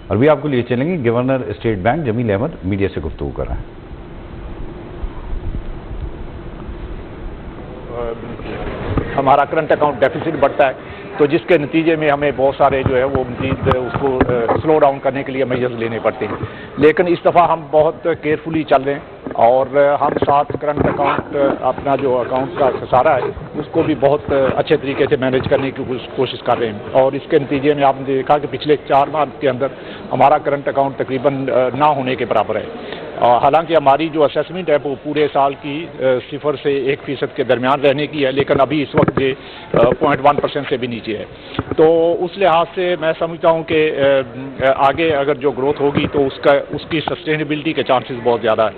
اور بھی آپ کو لیے چلیں گے گورنر اسٹیٹ بینک جمیل احمد میڈیا سے گفتگو کر رہے ہیں. ہمارا کرنٹ اکاؤنٹ ڈیفیسٹ بڑھتا ہے تو جس کے نتیجے میں ہمیں بہت سارے جو ہے وہ مزید اس کو سلو ڈاؤن کرنے کے لیے میجرز لینے پڑتے ہیں. لیکن اس دفعہ ہم بہت کیئرفلی چل رہے ہیں اور ہم ساتھ کرنٹ اکاؤنٹ اپنا جو اکاؤنٹ کا خسارہ ہے اس کو بھی بہت اچھے طریقے سے مینیج کرنے کی کوشش کر رہے ہیں. اور اس کے نتیجے میں آپ نے دیکھا کہ پچھلے 4 ماہ کے اندر ہمارا کرنٹ اکاؤنٹ تقریباً نہ ہونے کے برابر ہے. حالانکہ ہماری جو اسیسمنٹ ہے وہ پورے سال کی 0 سے 1% کے درمیان رہنے کی ہے، لیکن ابھی اس وقت یہ 0.1% سے بھی نیچے ہے. تو اس لحاظ سے میں سمجھتا ہوں کہ آگے اگر جو گروتھ ہوگی تو اس کی سسٹینیبلٹی کے چانسز بہت زیادہ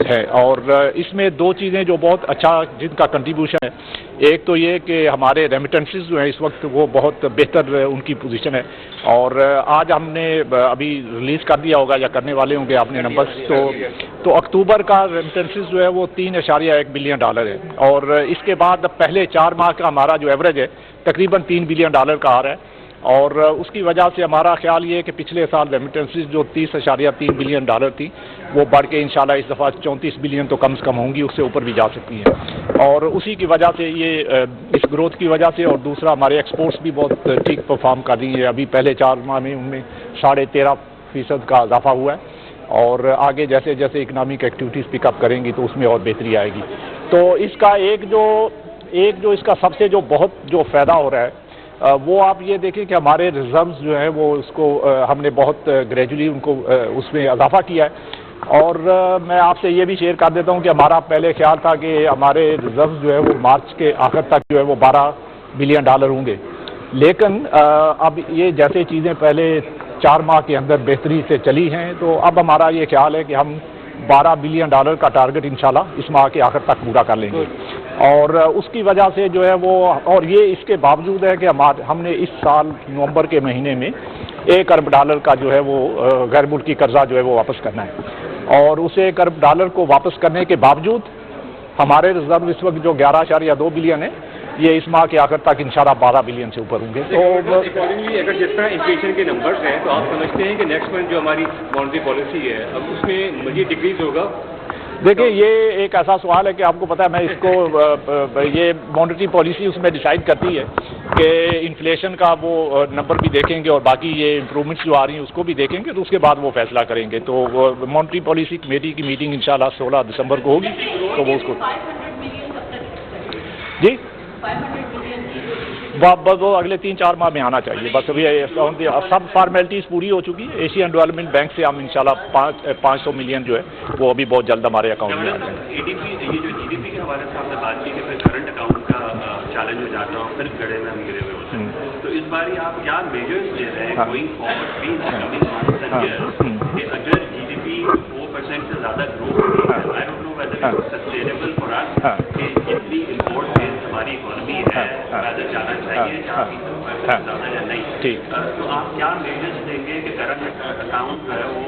ہے. اور اس میں 2 چیزیں جو بہت اچھا جن کا کنٹریبیوشن ہے، ایک تو یہ کہ ہمارے ریمیٹنسز جو ہیں اس وقت وہ بہت بہتر ان کی پوزیشن ہے. اور آج ہم نے ابھی ریلیز کر دیا ہوگا یا کرنے والے ہوں گے آپ نے نمبرز، تو اکتوبر کا ریمیٹنسز جو ہے وہ $3.1 بلین ہے. اور اس کے بعد پہلے 4 ماہ کا ہمارا جو ایوریج ہے تقریباً $3 بلین کا آ رہا ہے. اور اس کی وجہ سے ہمارا خیال یہ ہے کہ پچھلے سال ریمیٹنسز جو $30.3 بلین تھی وہ بڑھ کے انشاءاللہ اس دفعہ 34 بلین تو کم سے کم ہوں گی، اس سے اوپر بھی جا سکتی ہیں. اور اسی کی وجہ سے یہ اس گروتھ کی وجہ سے، اور دوسرا ہمارے ایکسپورٹس بھی بہت ٹھیک پرفارم کر رہی ہیں. ابھی پہلے 4 ماہ میں ان میں 13.5% کا اضافہ ہوا ہے. اور آگے جیسے جیسے اکنامک ایکٹیویٹیز پک اپ کریں گی تو اس میں اور بہتری آئے گی. تو اس کا ایک جو اس کا سب سے جو بہت جو فائدہ ہو رہا ہے وہ آپ یہ دیکھیں کہ ہمارے ریزروز جو ہیں وہ اس کو ہم نے بہت گریجولی ان کو اس میں اضافہ کیا ہے. اور میں آپ سے یہ بھی شیئر کر دیتا ہوں کہ ہمارا پہلے خیال تھا کہ ہمارے ریزروز جو ہے وہ مارچ کے آخر تک جو ہے وہ $12 بلین ہوں گے. لیکن اب یہ جیسے چیزیں پہلے 4 ماہ کے اندر بہتری سے چلی ہیں تو اب ہمارا یہ خیال ہے کہ ہم $12 بلین کا ٹارگٹ انشاءاللہ اس ماہ کے آخر تک پورا کر لیں گے. اور اس کی وجہ سے جو ہے وہ، اور یہ اس کے باوجود ہے کہ ہم نے اس سال نومبر کے مہینے میں $1 ارب کا جو ہے وہ غیر ملکی قرضہ جو ہے وہ واپس کرنا ہے. اور اس $1 ارب کو واپس کرنے کے باوجود ہمارے ریزرو اس وقت جو $11.2 بلین ہے یہ اس ماہ کے آخر تک انشاءاللہ $12 بلین سے اوپر ہوں گے. تو اکارڈنگلی اگر جس طرح انفلیشن کے نمبرز ہیں تو آپ سمجھتے ہیں کہ نیکسٹ منتھ جو ہماری مانیٹری پالیسی ہے اب اس میں مزید ڈکریز ہوگا؟ دیکھیں یہ ایک ایسا سوال ہے کہ آپ کو پتہ ہے میں اس کو یہ مانیٹری پالیسی اس میں ڈیسائیڈ کرتی ہے کہ انفلیشن کا وہ نمبر بھی دیکھیں گے اور باقی یہ امپرومنٹس جو آ رہی ہیں اس کو بھی دیکھیں گے تو اس کے بعد وہ فیصلہ کریں گے. تو مانیٹری پالیسی کمیٹی کی میٹنگ انشاءاللہ 16 دسمبر کو ہوگی تو وہ اس کو جی وہ اگلے 3-4 ماہ میں آنا چاہیے. بس ابھی سب فارمیلٹیز پوری ہو چکی. ایشین ڈیولپمنٹ بینک سے ہم انشاءاللہ 500 ملین جو ہے وہ ابھی بہت جلد ہمارے اکاؤنٹ میں آ جائیں گے. یہ جو جی ڈی پی کے حوالے سے آپ نے بات کی کہ پھر کرنٹ اکاؤنٹ کا چیلنج ہو جاتا ہے پھر گڑے میں ہم گرے ہوئے ہوتے ہیں، تو اس بار آپ کیا میجرز لے رہے ہیں گوئنگ فارورڈ بھی کمنگ منتھس اینڈ ایئرز کہ اگر جی ڈی پی 4% سے زیادہ گرو ہوتی ہے، I don't know whether it's sustainable for us کہ جتنی امپورٹ بیس ہماری اکانومی ہے ویدر جانا چاہیے 4% سے زیادہ یا نہیں، تو آپ کیا میجرز دیں گے کہ کرنٹ اکاؤنٹ جو ہے وہ